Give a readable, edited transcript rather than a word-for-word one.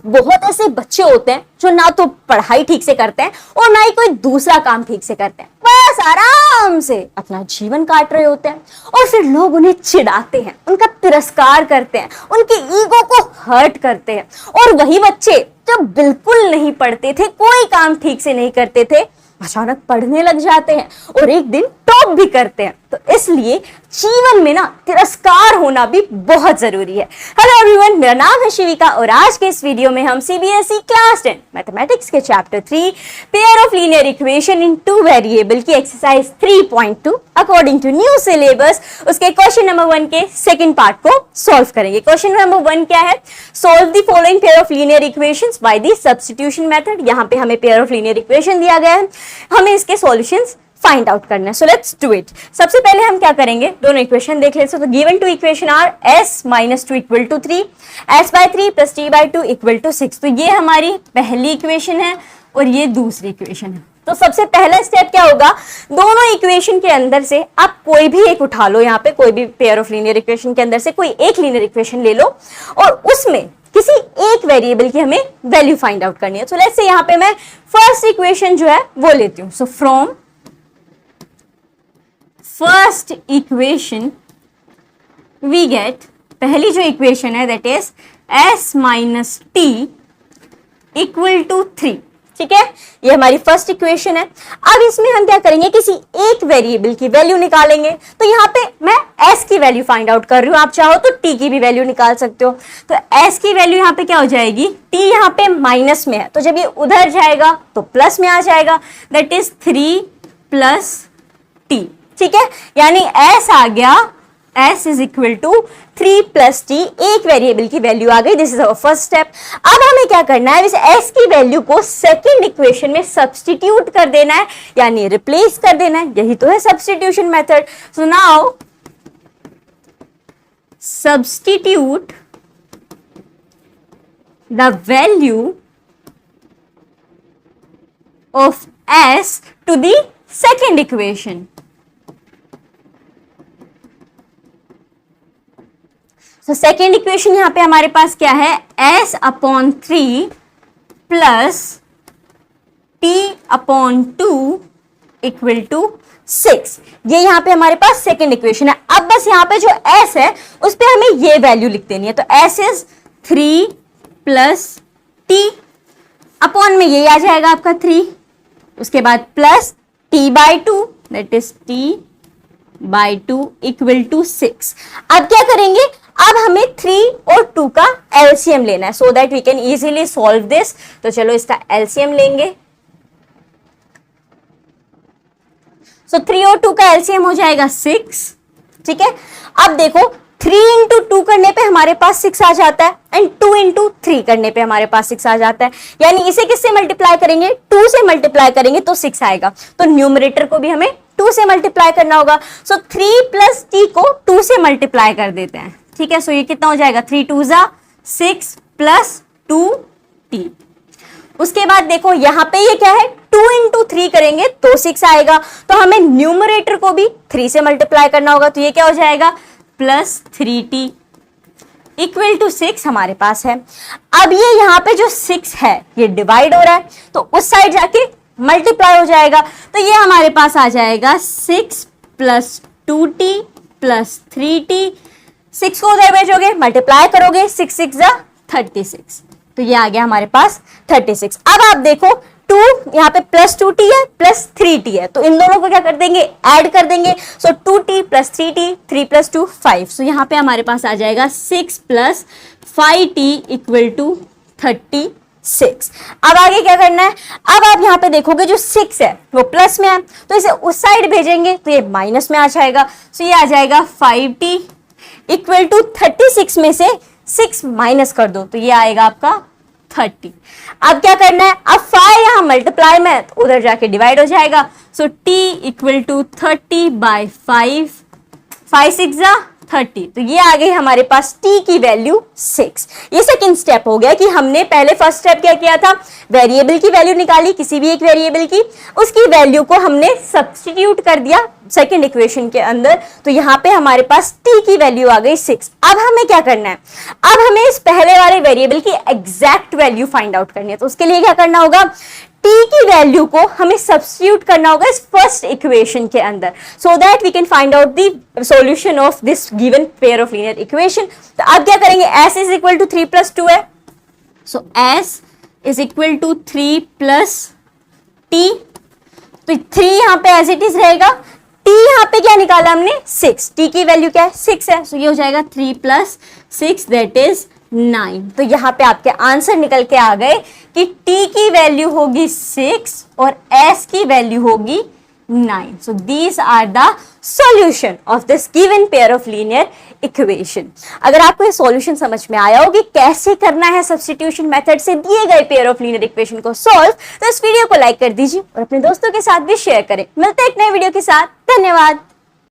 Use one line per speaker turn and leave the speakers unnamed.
बहुत ऐसे बच्चे होते हैं जो ना तो पढ़ाई ठीक से करते हैं और ना ही कोई दूसरा काम ठीक से करते हैं, बस आराम से अपना जीवन काट रहे होते हैं और फिर लोग उन्हें चिढ़ाते हैं, उनका तिरस्कार करते हैं, उनके ईगो को हर्ट करते हैं। और वही बच्चे जो बिल्कुल नहीं पढ़ते थे, कोई काम ठीक से नहीं करते थे, अचानक पढ़ने लग जाते हैं और एक दिन टॉप भी करते हैं। तो इसलिए जीवन में ना तिरस्कार होना भी बहुत जरूरी है। हेलो एवरीवन, मेरा नाम है शिविका और आज के इस वीडियो में हम सीबीएसई क्लास 10 मैथमेटिक्स के chapter 3 pair of linear equation in two variable की exercise 3.2 according to new syllabus उसके क्वेश्चन नंबर 1 के सेकंड पार्ट को सॉल्व करेंगे। क्वेश्चन नंबर 1 क्या है? Solve the following pair of linear equations by the substitution method. यहाँ पे हमें पेयर ऑफ लीनियर इक्वेशन दिया गया है, हमें इसके सॉल्यूशंस फाइंड आउट करना है। So let's do it. सबसे पहले हम क्या करेंगे, दोनों इक्वेशन देख लेते हैं। तो given two equation are s - 2 = 3, s/3 + t/2 = 6। तो ये हमारी पहली इक्वेशन है और ये दूसरी इक्वेशन है। तो सबसे पहला स्टेप क्या होगा, दोनों इक्वेशन के अंदर से आप कोई भी एक उठा लो, यहाँ पे कोई भी पेयर ऑफ लीनियर इक्वेशन के अंदर से कोई एक लीनियर इक्वेशन ले लो और उसमें किसी एक वेरिएबल की हमें वैल्यू फाइंड आउट करनी है। तो लेट्स से यहाँ पे मैं फर्स्ट इक्वेशन जो है वो लेती हूँ। So from first equation we get, पहली जो इक्वेशन है दैट इज s - t = 3। ठीक है, ये हमारी फर्स्ट इक्वेशन है। अब इसमें हम क्या करेंगे, किसी एक वेरिएबल की वैल्यू निकालेंगे। तो यहाँ पे मैं s की वैल्यू फाइंड आउट कर रही हूँ, आप चाहो तो t की भी वैल्यू निकाल सकते हो। तो s की वैल्यू यहाँ पे क्या हो जाएगी, t यहाँ पे माइनस में है तो जब ये उधर जाएगा तो प्लस में आ जाएगा, दैट इज 3 + t। ठीक है, यानी s आ गया, s = 3 + t, एक वेरिएबल की वैल्यू आ गई। This is our first step. अब हमें क्या करना है, इस s की वैल्यू को सेकंड इक्वेशन में सब्स्टिट्यूट कर देना है, यानी रिप्लेस कर देना है। यही तो है substitution method. So now substitute the value of s to the second equation. तो सेकेंड इक्वेशन यहां पे हमारे पास क्या है, s/3 + t/2 = 6। ये यहां पे हमारे पास सेकेंड इक्वेशन है। अब बस यहां पे जो s है उस पे हमें ये वैल्यू लिख देनी है। तो s इज 3 + t, अपॉन में ये आ जाएगा आपका 3, उसके बाद plus t/2 that is t/2 = 6। अब क्या करेंगे, अब हमें 3 और 2 का एलसीएम लेना है so that we can easily solve this. तो चलो इसका एलसीएम लेंगे। सो 3 और 2 का एलसीएम हो जाएगा 6। ठीक है, अब देखो 3 × 2 करने पे हमारे पास 6 आ जाता है एंड 2 × 3 करने पे हमारे पास 6 आ जाता है, यानी इसे किससे मल्टीप्लाई करेंगे, 2 से मल्टीप्लाई करेंगे तो 6 आएगा। तो न्यूमरेटर को भी हमें 2 से मल्टीप्लाई करना होगा। सो 3 + t को 2 से मल्टीप्लाई कर देते हैं। ठीक है, सो ये कितना हो जाएगा, 3 × 2 = 6 + 2t। उसके बाद देखो यहाँ पे ये क्या है, 2 × 3 करेंगे तो 6 आएगा, तो हमें न्यूमरेटर को भी 3 से मल्टीप्लाई करना होगा। तो ये क्या हो जाएगा, +3t = 6 हमारे पास है। अब ये यहाँ पे जो 6 है ये डिवाइड हो रहा है तो उस साइड जाके मल्टीप्लाई हो जाएगा। तो ये हमारे पास आ जाएगा 6 + 2t + 3t। 6 को उधर भेजोगे, मल्टीप्लाई करोगे, 6 × 6 = 36। तो ये आ गया हमारे पास 36। अब आप देखो 2 यहाँ पे +2t है +3t है, तो इन दोनों को क्या कर देंगे, ऐड कर देंगे। सो 2t + 3t, 3 + 2 5। सो यहाँ पे हमारे पास आ जाएगा 6 + 5t = 36। अब आगे क्या करना है, अब आप यहाँ पे देखोगे जो 6 है वो प्लस में है तो इसे उस साइड भेजेंगे तो ये माइनस में आ जाएगा। सो ये आ जाएगा 5t = 36 में से 6 माइनस कर दो तो ये आएगा आपका 30। अब क्या करना है, अब 5 यहां मल्टीप्लाई में तो उधर जाके डिवाइड हो जाएगा। सो t = 30/5, 5 × 6 = 30। तो ये आ गई हमारे पास t की वैल्यू 6। ये सेकंड स्टेप हो गया कि हमने पहले फर्स्ट स्टेप क्या किया था, वेरिएबल की वैल्यू निकाली, किसी भी एक वेरिएबल की, उसकी वैल्यू को हमने सब्स्टिट्यूट कर दिया सेकंड इक्वेशन के अंदर। तो यहाँ पे हमारे पास t की वैल्यू आ गई 6। अब हमें क्या करना है, अब हमें इस पहले वाले वेरिएबल की एग्जैक्ट वैल्यू फाइंड आउट करनी है। तो उसके लिए क्या करना होगा, t की वैल्यू को हमें सब्स्टिट्यूट करना होगा इस फर्स्ट इक्वेशन के अंदर, so that we can find out the solution of this given pair of linear equation. तो अब क्या करेंगे, s इज इक्वल टू 3 + 2 है, so s is equal to 3 + t। तो 3 यहां पे एज इट इज रहेगा, t यहां पे क्या निकाला हमने, 6, t की वैल्यू क्या है, 6 है, सो ये हो जाएगा 3 + 6 दैट इज 9। तो यहां पे आपके आंसर निकल के आ गए कि t की वैल्यू होगी 6 और s की वैल्यू होगी 9। So these are the solution of this given pair of linear equation. अगर आपको ये सॉल्यूशन समझ में आया हो कि कैसे करना है सब्स्टिट्यूशन मेथड से दिए गए पेयर ऑफ लीनियर इक्वेशन को सॉल्व, तो इस वीडियो को लाइक कर दीजिए और अपने दोस्तों के साथ भी शेयर करें। मिलते हैं एक नए वीडियो के साथ, धन्यवाद।